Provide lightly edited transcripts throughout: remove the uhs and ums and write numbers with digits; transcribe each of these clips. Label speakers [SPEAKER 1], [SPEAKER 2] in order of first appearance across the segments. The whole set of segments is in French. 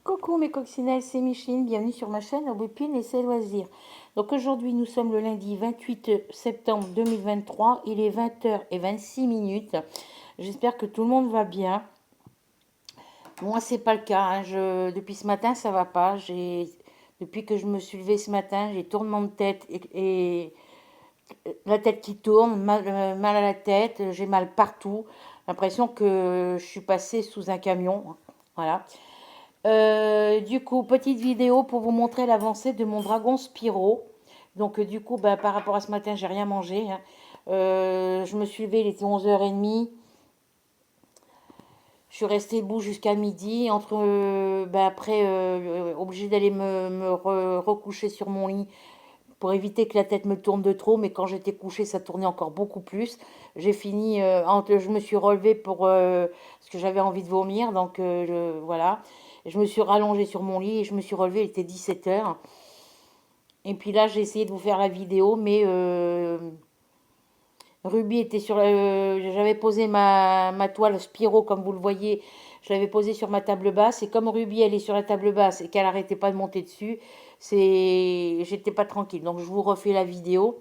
[SPEAKER 1] Coucou mes coccinelles, c'est Micheline, bienvenue sur ma chaîne Aubépine et ses loisirs. Donc aujourd'hui nous sommes le lundi 28 septembre 2023, il est 20h26. J'espère que tout le monde va bien. Moi c'est pas le cas, hein. Depuis ce matin ça va pas. Depuis que je me suis levée ce matin, j'ai tournement de tête et la tête qui tourne, mal à la tête, j'ai mal partout. L'impression que je suis passée sous un camion. Voilà. Du coup, petite vidéo pour vous montrer l'avancée de mon dragon Spyro. Donc, du coup, bah, par rapport à ce matin, j'ai rien mangé, hein. Je me suis levée, il était 11h30. Je suis restée debout jusqu'à midi. Après, obligée d'aller me recoucher sur mon lit pour éviter que la tête me tourne de trop. Mais quand j'étais couchée, ça tournait encore beaucoup plus. J'ai fini, je me suis relevée parce que j'avais envie de vomir. Donc, voilà. Je me suis rallongée sur mon lit et je me suis relevée, il était 17h. Et puis là, j'ai essayé de vous faire la vidéo, mais Ruby était sur j'avais posé ma toile Spyro, comme vous le voyez, je l'avais posée sur ma table basse. Et comme Ruby, elle est sur la table basse et qu'elle n'arrêtait pas de monter dessus, j'étais pas tranquille. Donc je vous refais la vidéo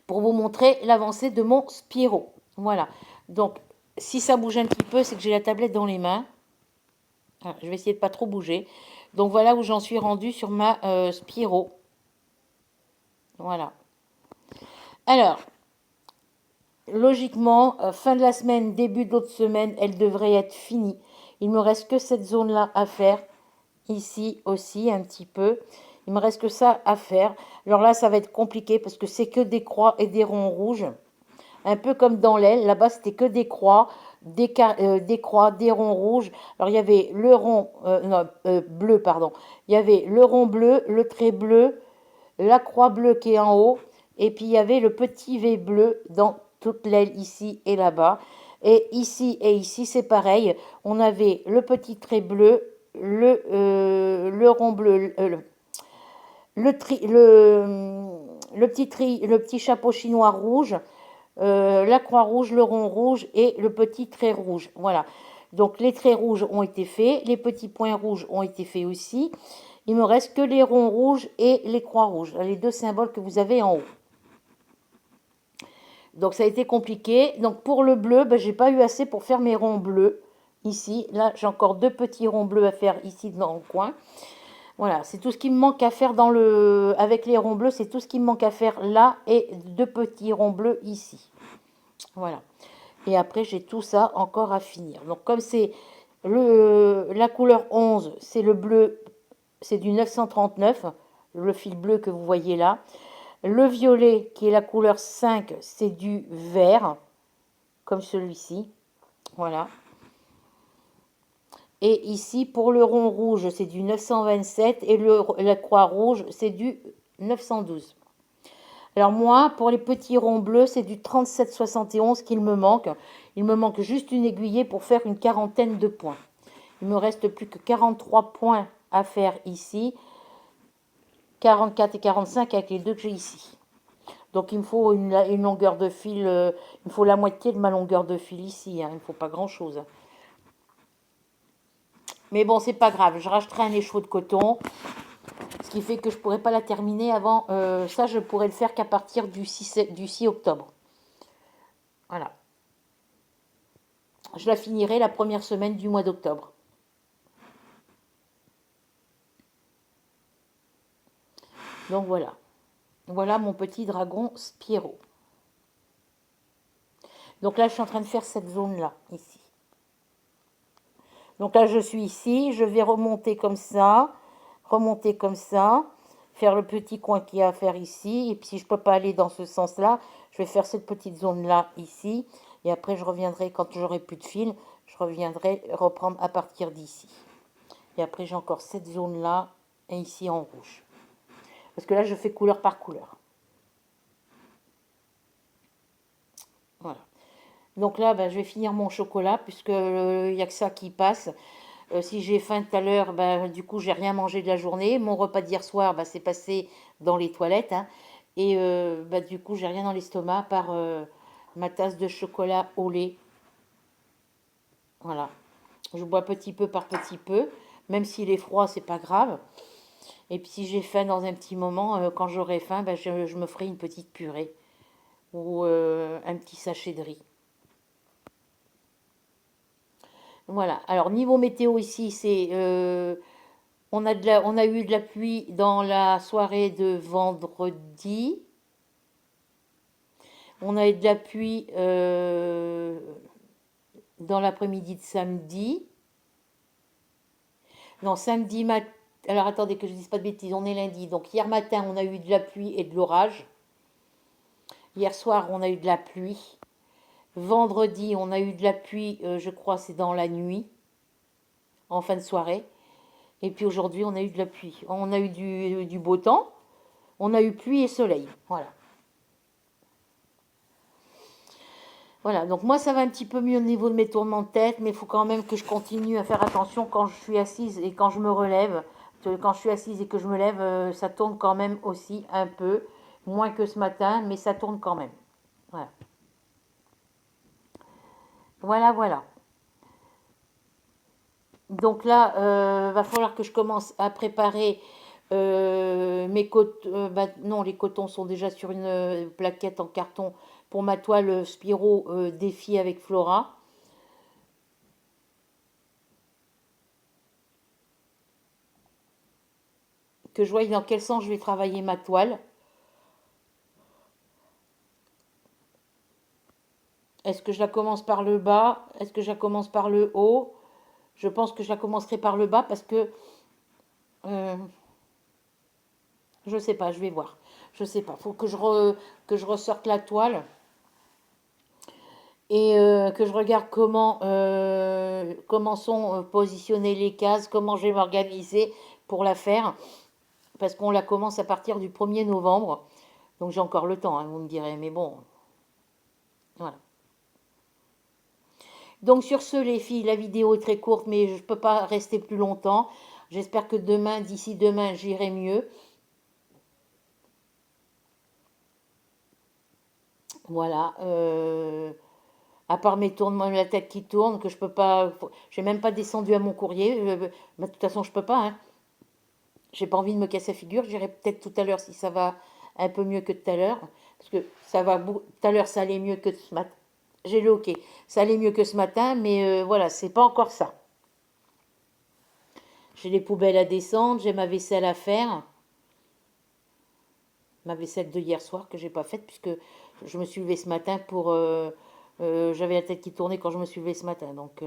[SPEAKER 1] pour vous montrer l'avancée de mon Spyro. Voilà. Donc, si ça bouge un petit peu, c'est que j'ai la tablette dans les mains. Alors, je vais essayer de pas trop bouger. Donc voilà où j'en suis rendue sur ma Spyro. Voilà. Alors, logiquement, fin de la semaine, début d'autre semaine, elle devrait être finie. Il me reste que cette zone-là à faire. Ici aussi, un petit peu. Il me reste que ça à faire. Alors là, ça va être compliqué parce que c'est que des croix et des ronds rouges. Un peu comme dans l'aile. Là-bas, c'était que des croix, des croix, des ronds rouges. Alors, il y avait le rond bleu, pardon. Il y avait le rond bleu, le trait bleu, la croix bleue qui est en haut, et puis il y avait le petit V bleu dans toute l'aile ici et là-bas. Et ici, c'est pareil. On avait le petit trait bleu, le rond bleu, le petit chapeau chinois rouge, la croix rouge, le rond rouge et le petit trait rouge. Voilà. Donc les traits rouges ont été faits, les petits points rouges ont été faits aussi. Il me reste que les ronds rouges et les croix rouges, les deux symboles que vous avez en haut. Donc ça a été compliqué. Donc pour le bleu, ben, j'ai pas eu assez pour faire mes ronds bleus ici. Là, j'ai encore deux petits ronds bleus à faire ici dans le coin. Voilà, c'est tout ce qui me manque à faire avec les ronds bleus, c'est tout ce qui me manque à faire là et deux petits ronds bleus ici. Voilà. Et après, j'ai tout ça encore à finir. Donc comme c'est la couleur 11, c'est le bleu, c'est du 939, le fil bleu que vous voyez là. Le violet, qui est la couleur 5, c'est du vert, comme celui-ci. Voilà. Et ici, pour le rond rouge, c'est du 927 et la croix rouge, c'est du 912. Alors moi, pour les petits ronds bleus, c'est du 37,71 qu'il me manque. Il me manque juste une aiguillée pour faire une quarantaine de points. Il me reste plus que 43 points à faire ici. 44 et 45 avec les deux que j'ai ici. Donc il me faut une longueur de fil, il me faut la moitié de ma longueur de fil ici, hein. Il ne faut pas grand chose. Mais bon, c'est pas grave, je rachèterai un écheveau de coton, ce qui fait que je ne pourrai pas la terminer avant, ça je pourrai le faire qu'à partir du 6 octobre. Voilà. Je la finirai la première semaine du mois d'octobre. Donc voilà. Voilà mon petit dragon Spyro. Donc là, je suis en train de faire cette zone-là, ici. Donc là, je suis ici, je vais remonter comme ça, faire le petit coin qu'il y a à faire ici. Et puis si je ne peux pas aller dans ce sens-là, je vais faire cette petite zone-là, ici. Et après, je reviendrai, quand j'aurai plus de fil, je reviendrai reprendre à partir d'ici. Et après, j'ai encore cette zone-là, et ici en rouge. Parce que là, je fais couleur par couleur. Voilà. Donc là, ben, je vais finir mon chocolat, puisque il n'y a que ça qui passe. Si j'ai faim tout à l'heure, ben, du coup, j'ai rien mangé de la journée. Mon repas d'hier soir, ben, c'est passé dans les toilettes, hein. Et ben, du coup, j'ai rien dans l'estomac par ma tasse de chocolat au lait. Voilà. Je bois petit peu par petit peu. Même s'il est froid, c'est pas grave. Et puis si j'ai faim dans un petit moment, quand j'aurai faim, ben, je me ferai une petite purée ou un petit sachet de riz. Voilà. Alors niveau météo ici, c'est on a eu de la pluie dans la soirée de vendredi. On a eu de la pluie dans l'après-midi de samedi. Non, samedi matin. Alors attendez que je ne dise pas de bêtises, on est lundi. Donc hier matin, on a eu de la pluie et de l'orage. Hier soir, on a eu de la pluie. Vendredi, on a eu de la pluie, je crois, c'est dans la nuit, en fin de soirée. Et puis aujourd'hui, on a eu de la pluie. On a eu du beau temps. On a eu pluie et soleil. Voilà. Voilà, donc moi ça va un petit peu mieux au niveau de mes tournements de tête, mais il faut quand même que je continue à faire attention quand je suis assise et quand je me relève. Quand je suis assise et que je me lève, ça tourne quand même aussi un peu, moins que ce matin, mais ça tourne quand même. Voilà, voilà, voilà. Donc là, va falloir que je commence à préparer mes cotons. Bah, non, les cotons sont déjà sur une plaquette en carton pour ma toile Spiro défi avec Flora. Que je voie dans quel sens je vais travailler ma toile. Est-ce que je la commence par le bas? Est-ce que je la commence par le haut? Je pense que je la commencerai par le bas parce que euh, je sais pas, je vais voir. Je sais pas. Faut que je ressorte la toile et que je regarde comment sont positionnées les cases, comment je vais m'organiser pour la faire parce qu'on la commence à partir du 1er novembre. Donc j'ai encore le temps, hein, vous me direz, mais bon, voilà. Donc sur ce, les filles, la vidéo est très courte, mais je ne peux pas rester plus longtemps. J'espère que demain, d'ici demain, j'irai mieux. Voilà. À part mes tournements de la tête qui tournent, que je peux pas. J'ai même pas descendu à mon courrier. De toute façon, je peux pas. Hein. J'ai pas envie de me casser la figure. J'irai peut-être tout à l'heure si ça va un peu mieux que tout à l'heure. Parce que ça va. Tout à l'heure, ça allait mieux que ce matin. J'ai le OK. Ça allait mieux que ce matin, mais voilà, c'est pas encore ça. J'ai les poubelles à descendre, j'ai ma vaisselle à faire. Ma vaisselle de hier soir que j'ai pas faite puisque je me suis levée ce matin pour... j'avais la tête qui tournait quand je me suis levée ce matin. Donc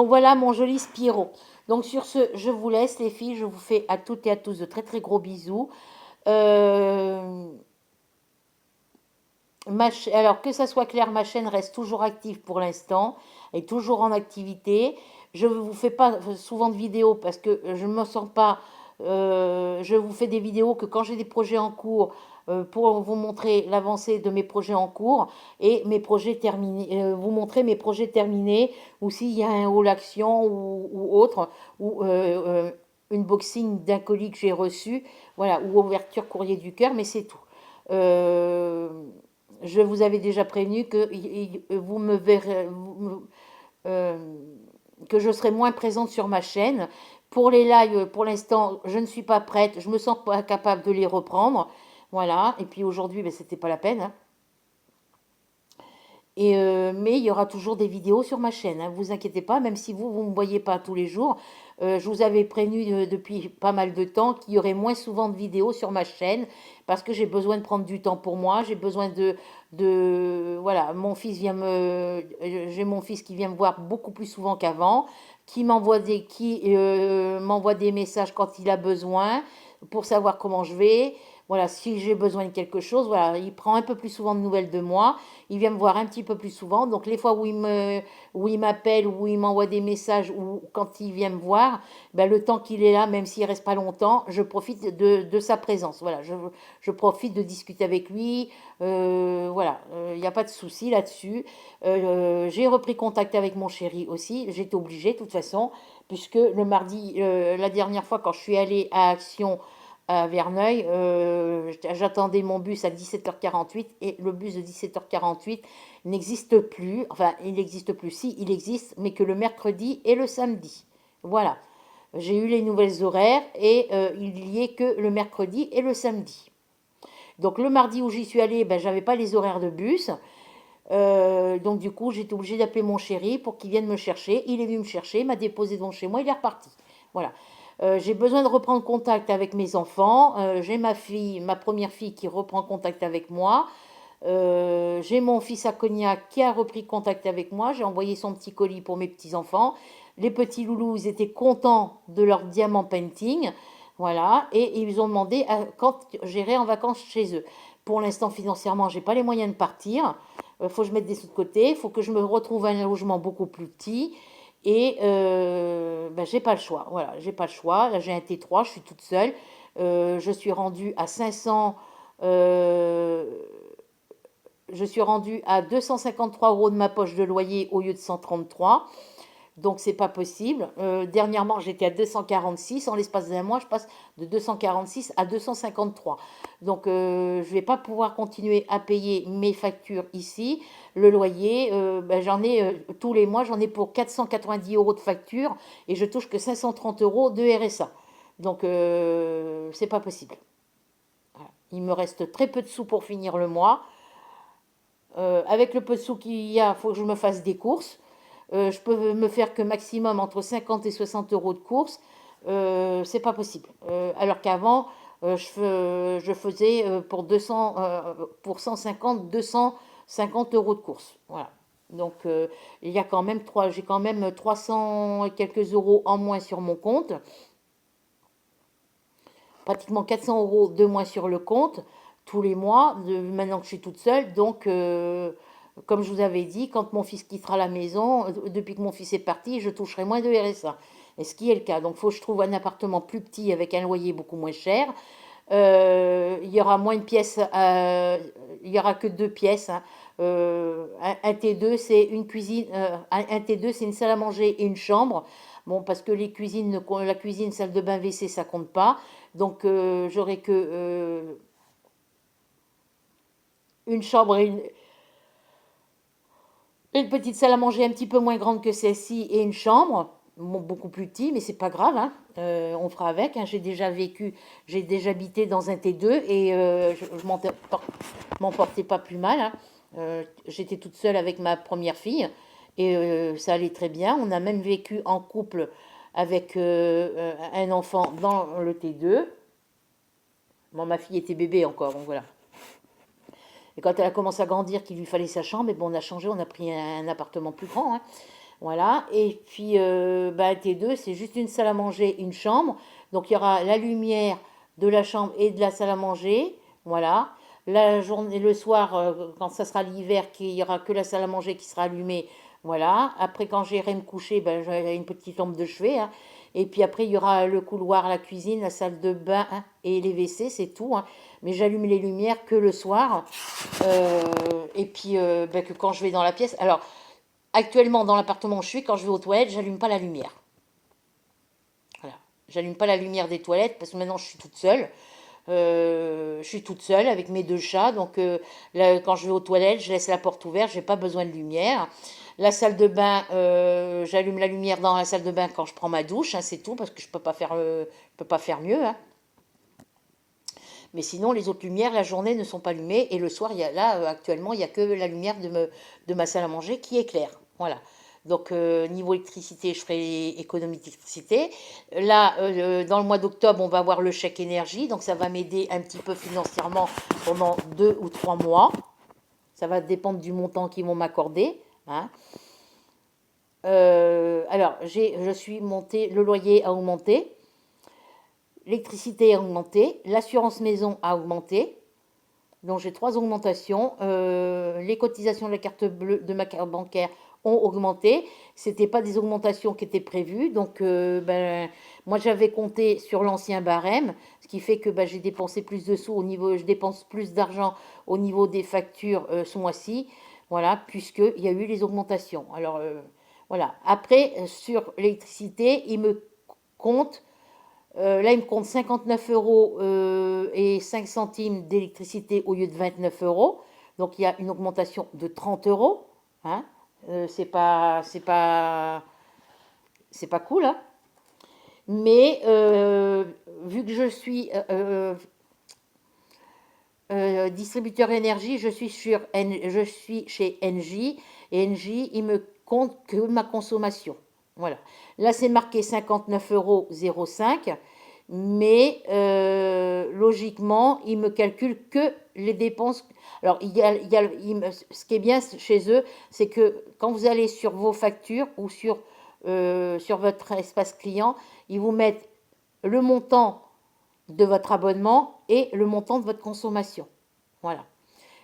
[SPEAKER 1] voilà mon joli Spiro. Donc sur ce, je vous laisse les filles. Je vous fais à toutes et à tous de très très gros bisous. Euh, alors que ça soit clair, ma chaîne reste toujours active pour l'instant. Et toujours en activité. Je ne vous fais pas souvent de vidéos parce que je ne me sens pas... je vous fais des vidéos que quand j'ai des projets en cours pour vous montrer l'avancée de mes projets en cours et mes projets terminés, vous montrer mes projets terminés ou s'il y a un haul action ou autre ou une boxing d'un colis que j'ai reçu, voilà, ou ouverture courrier du cœur, mais c'est tout. Euh, je vous avais déjà prévenu que vous me verrez, euh, que je serai moins présente sur ma chaîne. Pour les lives, pour l'instant, je ne suis pas prête. Je me sens pas capable de les reprendre. Voilà. Et puis aujourd'hui, ben, c'était pas la peine. Hein. Mais il y aura toujours des vidéos sur ma chaîne. Hein. Vous inquiétez pas, même si vous ne me voyez pas tous les jours. Je vous avais prévenu depuis pas mal de temps qu'il y aurait moins souvent de vidéos sur ma chaîne parce que j'ai besoin de prendre du temps pour moi. J'ai besoin voilà, mon fils j'ai mon fils qui vient me voir beaucoup plus souvent qu'avant, qui m'envoie des messages quand il a besoin pour savoir comment je vais. Voilà, si j'ai besoin de quelque chose, voilà, il prend un peu plus souvent de nouvelles de moi. Il vient me voir un petit peu plus souvent. Donc les fois où il m'appelle, où il m'envoie des messages, ou quand il vient me voir, ben, le temps qu'il est là, même s'il reste pas longtemps, je profite de sa présence. Voilà, je profite de discuter avec lui. Voilà, il n'y a pas de souci là-dessus. J'ai repris contact avec mon chéri aussi. J'étais obligée de toute façon, puisque le mardi, la dernière fois quand je suis allée à Action, à Verneuil. J'attendais mon bus à 17h48 et le bus de 17h48 n'existe plus. Enfin, il n'existe plus, si, il existe, mais que le mercredi et le samedi. Voilà. J'ai eu les nouvelles horaires et il n'y est que le mercredi et le samedi. Donc le mardi où j'y suis allée, ben, j'avais pas les horaires de bus. Donc du coup, j'étais obligée d'appeler mon chéri pour qu'il vienne me chercher. Il est venu me chercher, il m'a déposé devant chez moi, il est reparti. Voilà. J'ai besoin de reprendre contact avec mes enfants. J'ai ma fille, ma première fille qui reprend contact avec moi. J'ai mon fils à Cognac qui a repris contact avec moi. J'ai envoyé son petit colis pour mes petits-enfants. Les petits loulous, ils étaient contents de leur diamant painting. Voilà. Et ils ont demandé quand j'irai en vacances chez eux. Pour l'instant, financièrement, j'ai pas les moyens de partir. Il faut que je mette des sous de côté. Il faut que je me retrouve un logement beaucoup plus petit. Et ben, j'ai pas le choix. Voilà, j'ai pas le choix. Là, j'ai un T3, je suis toute seule. Je suis rendue à 500. euh, je suis rendue à 253 euros de ma poche de loyer au lieu de 133. Donc, c'est pas possible. Dernièrement, j'étais à 246. En l'espace d'un mois, je passe de 246 à 253. Donc, je vais pas pouvoir continuer à payer mes factures ici. Le loyer, ben, j'en ai tous les mois, j'en ai pour 490 euros de facture et je touche que 530 euros de RSA. Donc, c'est pas possible. Voilà. Il me reste très peu de sous pour finir le mois. Avec le peu de sous qu'il y a, il faut que je me fasse des courses. Je peux me faire que maximum entre 50 et 60 euros de courses. C'est pas possible. Alors qu'avant, je faisais pour 200, pour 150, 250 euros de courses. Voilà. Donc, il y a quand même j'ai quand même 300 et quelques euros en moins sur mon compte. Pratiquement 400 euros de moins sur le compte tous les mois, maintenant que je suis toute seule. Donc, comme je vous avais dit, quand mon fils quittera la maison, depuis que mon fils est parti, je toucherai moins de RSA. Et ce qui est le cas. Donc, il faut que je trouve un appartement plus petit avec un loyer beaucoup moins cher. Il y aura moins de pièces, il y aura que deux pièces, hein. Un T2, c'est une cuisine, un T2, c'est une salle à manger et une chambre. Bon, parce que la cuisine, salle de bain, WC, ça compte pas. Donc, j'aurai que une chambre et une petite salle à manger un petit peu moins grande que celle-ci et une chambre. Bon, beaucoup plus petit, mais c'est pas grave, hein. On fera avec, hein. J'ai déjà habité dans un T2 et je m'en portais pas plus mal, hein. J'étais toute seule avec ma première fille et ça allait très bien. On a même vécu en couple avec un enfant dans le T2. Bon, ma fille était bébé encore, donc voilà. Et quand elle a commencé à grandir, qu'il lui fallait sa chambre, et bon, on a changé, on a pris un appartement plus grand, hein. Voilà. Et puis, bah, T2, c'est juste une salle à manger, une chambre. Donc, il y aura la lumière de la chambre et de la salle à manger. Voilà. La journée, le soir, quand ça sera l'hiver, qu'il y aura que la salle à manger qui sera allumée. Voilà. Après, quand j'irai me coucher, ben, j'aurai une petite lampe de chevet, hein. Et puis après, il y aura le couloir, la cuisine, la salle de bain, hein, et les WC, c'est tout, hein. Mais j'allume les lumières que le soir. Et puis, ben, que quand je vais dans la pièce. Alors, actuellement, dans l'appartement où je suis, quand je vais aux toilettes, j'allume pas la lumière. Voilà. J'allume pas la lumière des toilettes parce que maintenant je suis toute seule. Je suis toute seule avec mes deux chats. Donc, là, quand je vais aux toilettes, je laisse la porte ouverte. J'ai pas besoin de lumière. La salle de bain, j'allume la lumière dans la salle de bain quand je prends ma douche, hein, c'est tout, parce que je peux pas faire mieux, hein. Mais sinon, les autres lumières, la journée, ne sont pas allumées. Et le soir, actuellement, il n'y a que la lumière de ma salle à manger qui éclaire. Voilà. Donc, niveau électricité, je ferai économie d'électricité. Là, dans le mois d'octobre, on va avoir le chèque énergie. Donc, ça va m'aider un petit peu financièrement pendant 2 ou 3 mois. Ça va dépendre du montant qu'ils vont m'accorder, hein. Alors, je suis montée, le loyer a augmenté. L'électricité a augmenté, l'assurance maison a augmenté, donc j'ai 3 augmentations. Les cotisations de la carte bleue de ma carte bancaire ont augmenté. C'était pas des augmentations qui étaient prévues, donc ben, moi j'avais compté sur l'ancien barème, ce qui fait que ben, j'ai dépensé plus de sous je dépense plus d'argent au niveau des factures ce mois-ci, voilà, puisqu'il y a eu les augmentations. Alors voilà. Après, sur l'électricité, il me compte là, il me compte 59 euros et 5 centimes d'électricité au lieu de 29 euros. Donc, il y a une augmentation de 30 euros, hein. C'est pas cool, hein. Mais vu que je suis distributeur énergie, je suis chez Engie et Engie, il me compte que ma consommation. Voilà. Là, c'est marqué 59,05 €, mais logiquement, il me calcule que les dépenses. Alors, ce qui est bien chez eux, c'est que quand vous allez sur vos factures ou sur votre espace client, ils vous mettent le montant de votre abonnement et le montant de votre consommation. Voilà.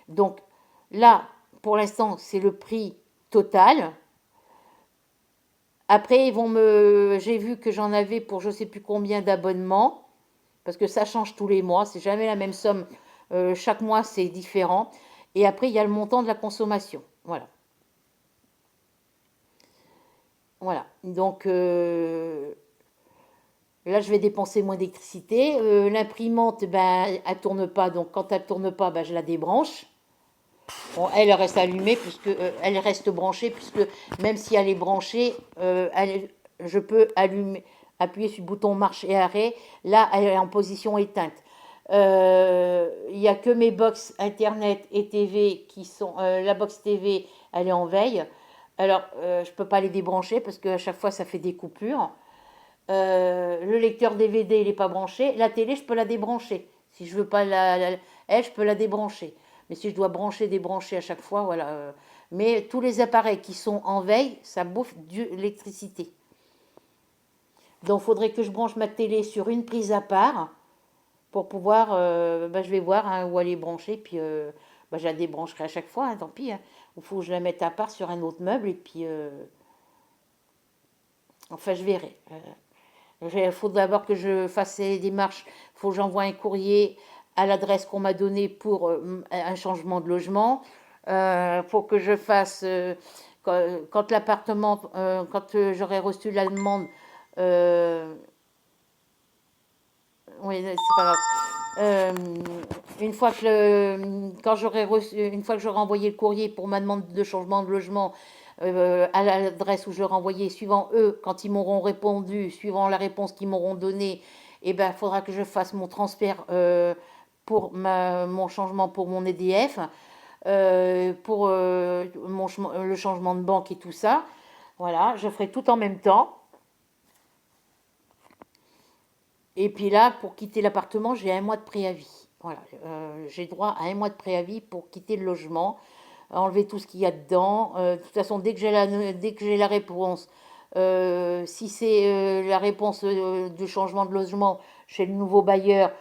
[SPEAKER 1] Donc là, pour l'instant, c'est le prix total. Après, j'ai vu que j'en avais pour je sais plus combien d'abonnements, parce que ça change tous les mois, c'est jamais la même somme. Chaque mois, c'est différent. Et après, il y a le montant de la consommation. Voilà. Voilà. Donc, là, je vais dépenser moins d'électricité. L'imprimante, ben, elle tourne pas. Donc, quand elle tourne pas, ben, je la débranche. Bon, elle reste allumée puisque elle reste branchée puisque même si elle est branchée, je peux appuyer sur le bouton marche et arrêt. Là, elle est en position éteinte. Il n'y a que mes box internet et TV qui sont. La box TV, elle est en veille. Alors, je ne peux pas les débrancher parce qu'à chaque fois, ça fait des coupures. Le lecteur DVD, il n'est pas branché. La télé, je peux la débrancher. Si je veux pas elle, je peux la débrancher. Mais si je dois brancher, débrancher à chaque fois, voilà. Mais tous les appareils qui sont en veille, ça bouffe de l'électricité. Donc, il faudrait que je branche ma télé sur une prise à part pour pouvoir. Bah, je vais voir hein, où elle est branchée, puis bah, je la débrancherai à chaque fois, hein, tant pis. Hein. Il faut que je la mette à part sur un autre meuble, et puis. Enfin, je verrai. Il faut d'abord que je fasse ces démarches. Il faut que j'envoie un courrier à l'adresse qu'on m'a donnée pour un changement de logement. Il faut que je fasse, quand l'appartement, quand j'aurai reçu la demande, euh, oui, c'est pas grave. Euh, une fois que j'aurai envoyé le courrier pour ma demande de changement de logement à l'adresse où je l'aurai envoyé, suivant eux, quand ils m'auront répondu, suivant la réponse qu'ils m'auront donnée, eh ben, il faudra que je fasse mon transfert pour mon changement pour mon EDF, pour le changement de banque et tout ça. Voilà, je ferai tout en même temps. Et puis là, pour quitter l'appartement, j'ai un mois de préavis. Voilà, j'ai droit à un mois de préavis pour quitter le logement, enlever tout ce qu'il y a dedans. De toute façon, dès que j'ai la réponse, si c'est la réponse de changement de logement chez le nouveau bailleur,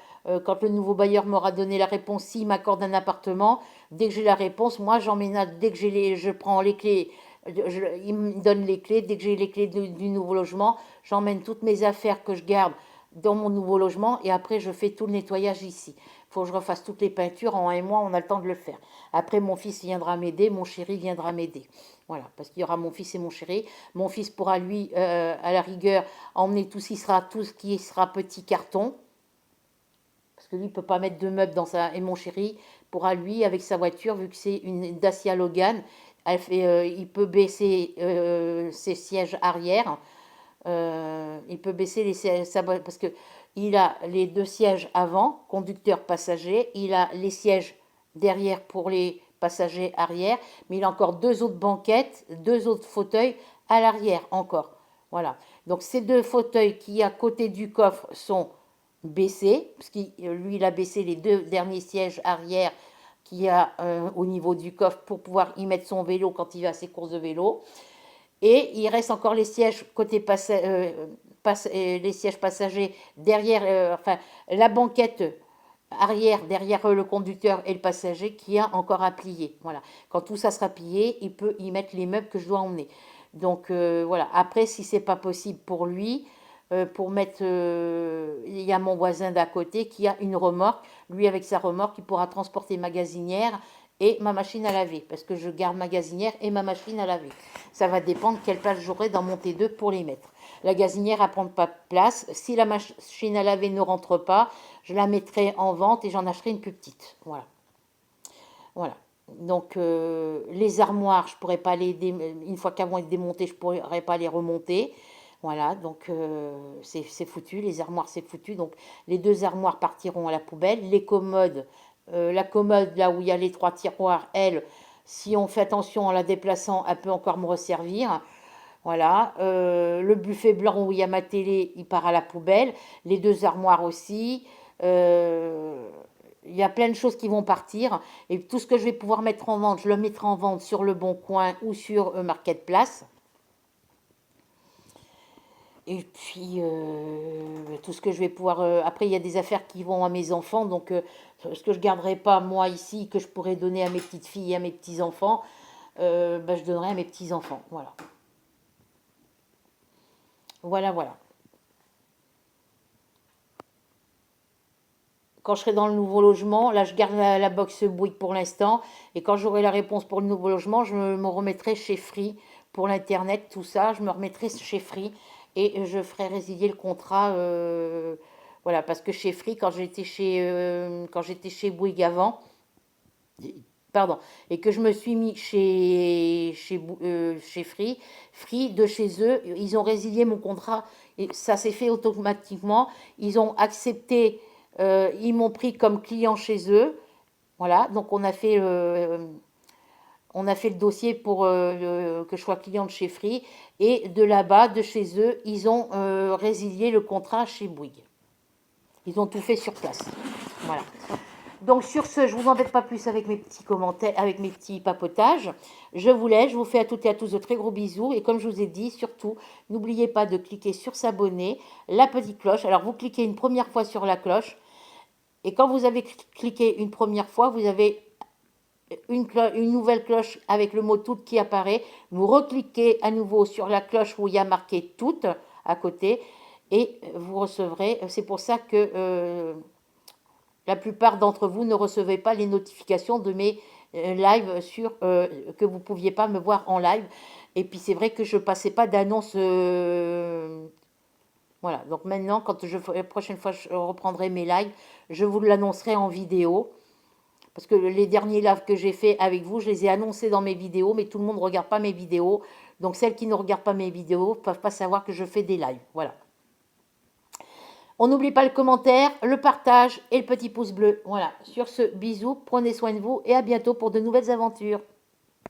[SPEAKER 1] quand le nouveau bailleur m'aura donné la réponse, s'il m'accorde un appartement, dès que j'ai la réponse, moi j'emménage, dès que je prends les clés, il me donne les clés, dès que j'ai les clés du nouveau logement, j'emmène toutes mes affaires que je garde dans mon nouveau logement et après je fais tout le nettoyage ici. Il faut que je refasse toutes les peintures en un mois, on a le temps de le faire. Après mon fils viendra m'aider, mon chéri viendra m'aider. Voilà, parce qu'il y aura mon fils et mon chéri. Mon fils pourra lui, à la rigueur, emmener tout ce qui sera petit carton. Parce que lui ne peut pas mettre de meubles dans sa... Et mon chéri pourra lui, avec sa voiture, vu que c'est une Dacia Logan, il peut baisser ses sièges arrière. Il peut baisser les sièges parce que il a les deux sièges avant, conducteur passager, il a les sièges derrière pour les passagers arrière, mais il a encore deux autres banquettes, deux autres fauteuils à l'arrière encore. Voilà. Donc ces deux fauteuils qui à côté du coffre sont baissés, parce que lui il a baissé les deux derniers sièges arrière qu'il y a au niveau du coffre pour pouvoir y mettre son vélo quand il va à ses courses de vélo. Et il reste encore les sièges côté les sièges passagers derrière, enfin la banquette arrière derrière le conducteur et le passager qui a encore à plier. Voilà. Quand tout ça sera plié, il peut y mettre les meubles que je dois emmener. Donc voilà. Après, si c'est pas possible pour lui, pour mettre, il y a mon voisin d'à côté qui a une remorque. Lui avec sa remorque, il pourra transporter ma gazinière et ma machine à laver, parce que je garde ma gazinière et ma machine à laver. Ça va dépendre quelle place j'aurai dans mon T2 pour les mettre. La gazinière ne prend pas de place. Si la machine à laver ne rentre pas, je la mettrai en vente et j'en acheterai une plus petite. Voilà. Voilà. Donc les armoires, je pourrais pas une fois qu'elles vont être démontées, je pourrais pas les remonter. Voilà, donc c'est foutu, les armoires c'est foutu. Donc les deux armoires partiront à la poubelle. Les commodes, la commode là où il y a les trois tiroirs, elle, si on fait attention en la déplaçant, elle peut encore me resservir. Voilà, le buffet blanc où il y a ma télé, il part à la poubelle. Les deux armoires aussi. Euh, il y a plein de choses qui vont partir. Et tout ce que je vais pouvoir mettre en vente, je le mettrai en vente sur Le Bon Coin ou sur Marketplace. Et puis, tout ce que je vais pouvoir... après, il y a des affaires qui vont à mes enfants. Donc, ce que je ne garderai pas, moi, ici, que je pourrais donner à mes petites filles et à mes petits-enfants, ben, je donnerai à mes petits-enfants. Voilà. Voilà, voilà. Quand je serai dans le nouveau logement, là, je garde la box Bouygues pour l'instant. Et quand j'aurai la réponse pour le nouveau logement, je me remettrai chez Free pour l'Internet, tout ça. Je me remettrai chez Free et je ferai résilier le contrat. Voilà, parce que chez Free, quand j'étais chez Bouygues avant, pardon, et que je me suis mis chez Free, Free de chez eux, ils ont résilié mon contrat et ça s'est fait automatiquement. Ils ont accepté, ils m'ont pris comme client chez eux. Voilà, donc on a fait le dossier pour que je sois cliente chez Free et de là-bas, de chez eux, ils ont résilié le contrat chez Bouygues. Ils ont tout fait sur place. Voilà. Donc sur ce, je ne vous embête pas plus avec mes petits commentaires, avec mes petits papotages. Je vous laisse, je vous fais à toutes et à tous de très gros bisous. Et comme je vous ai dit, surtout, n'oubliez pas de cliquer sur s'abonner, la petite cloche. Alors vous cliquez une première fois sur la cloche. Et quand vous avez cliqué une première fois, vous avez une nouvelle cloche avec le mot toutes qui apparaît. Vous recliquez à nouveau sur la cloche où il y a marqué toutes à côté. Et vous recevrez, c'est pour ça que... la plupart d'entre vous ne recevez pas les notifications de mes lives que vous ne pouviez pas me voir en live. Et puis c'est vrai que je ne passais pas d'annonce. Voilà, donc maintenant, la prochaine fois je reprendrai mes lives, je vous l'annoncerai en vidéo. Parce que les derniers lives que j'ai fait avec vous, je les ai annoncés dans mes vidéos, mais tout le monde ne regarde pas mes vidéos. Donc celles qui ne regardent pas mes vidéos ne peuvent pas savoir que je fais des lives. Voilà. On n'oublie pas le commentaire, le partage et le petit pouce bleu. Voilà, sur ce, bisous, prenez soin de vous et à bientôt pour de nouvelles aventures.